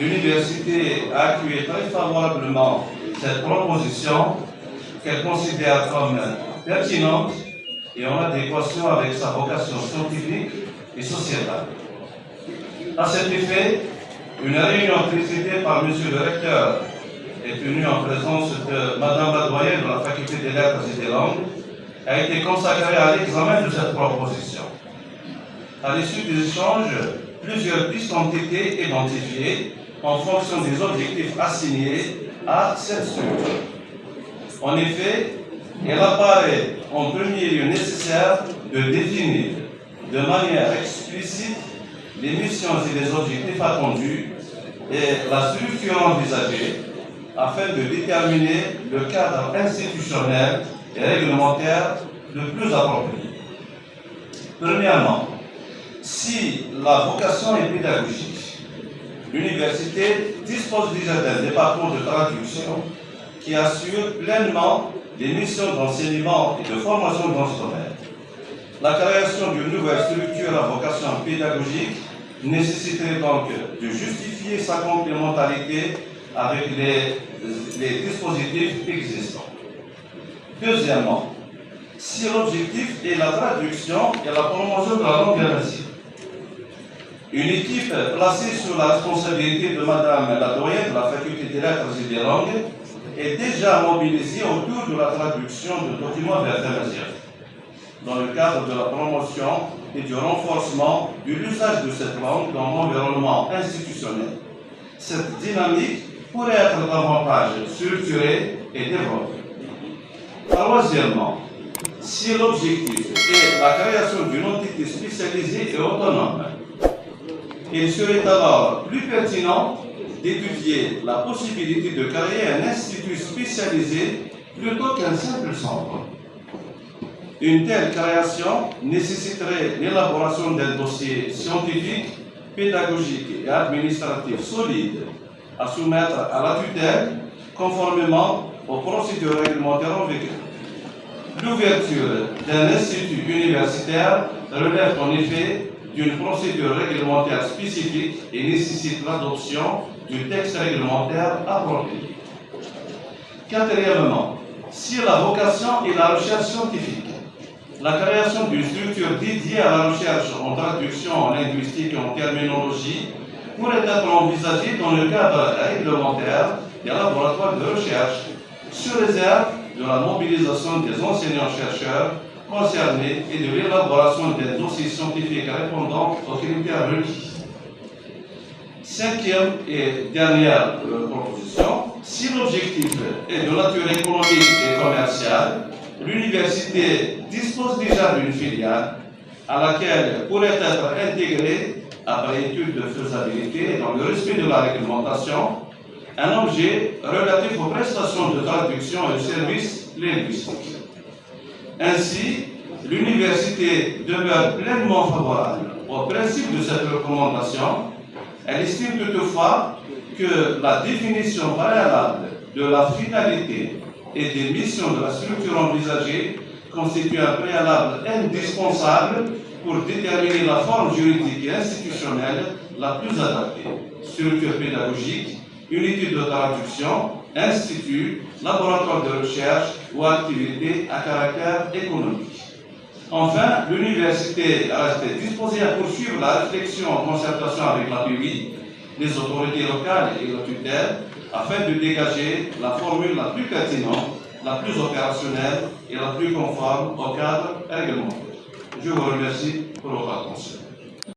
l'université a accueilli très favorablement cette proposition qu'elle considère comme pertinente et en adéquation avec sa vocation scientifique et sociétale. À cet effet, une réunion présidée par M. le recteur est tenue en présence de Mme la doyenne de la faculté des lettres et des langues, a été consacrée à l'examen de cette proposition. À l'issue des échanges, plusieurs pistes ont été identifiées en fonction des objectifs assignés à cette structure. En effet, il apparaît en premier lieu nécessaire de définir de manière explicite les missions et les objectifs attendus et la structure envisagée afin de déterminer le cadre institutionnel et réglementaire le plus approprié. Premièrement, si la vocation est pédagogique, l'université dispose déjà d'un département de traduction qui assure pleinement les missions d'enseignement et de formation dans ce domaine. La création d'une nouvelle structure à vocation pédagogique nécessiterait donc de justifier sa complémentarité avec les dispositifs existants. Deuxièmement, si l'objectif est la traduction et la promotion de la langue guernaise, une équipe placée sous la responsabilité de Madame la doyenne de la faculté des lettres et des langues est déjà mobilisée autour de la traduction de documents vers dans le cadre de la promotion et du renforcement de l'usage de cette langue dans l'environnement institutionnel. Cette dynamique pourrait être davantage structurée et développée. Troisièmement, si l'objectif est la création d'une entité spécialisée et autonome, il serait alors plus pertinent d'étudier la possibilité de créer un institut spécialisé plutôt qu'un simple centre. Une telle création nécessiterait l'élaboration d'un dossier scientifique, pédagogique et administratif solide à soumettre à la tutelle conformément aux procédures réglementaires en vigueur. L'ouverture d'un institut universitaire relève en effet d'une procédure réglementaire spécifique et nécessite l'adoption du texte réglementaire approprié. Quatrièmement, si la vocation est la recherche scientifique, la création d'une structure dédiée à la recherche en traduction en linguistique et en terminologie pourrait être envisagée dans le cadre réglementaire des laboratoires de recherche, sous réserve de la mobilisation des enseignants-chercheurs concernés et de l'élaboration des dossiers scientifiques répondant aux critères requis. Cinquième et dernière proposition, si l'objectif est de nature économique et commerciale, l'université dispose déjà d'une filiale à laquelle pourrait être intégré, après étude de faisabilité et dans le respect de la réglementation, un objet relatif aux prestations de traduction et services linguistiques. Ainsi, l'université demeure pleinement favorable au principe de cette recommandation. Elle estime toutefois que la définition préalable de la finalité et des missions de la structure envisagée constitue un préalable indispensable pour déterminer la forme juridique et institutionnelle la plus adaptée. Structure pédagogique, unité de traduction, institut, laboratoire de recherche ou activité à caractère économique. Enfin, l'université reste disposée à poursuivre la réflexion en concertation avec la l'APUI, les autorités locales et la tutelle, afin de dégager la formule la plus pertinente, la plus opérationnelle et la plus conforme au cadre réglementaire. Je vous remercie pour votre attention.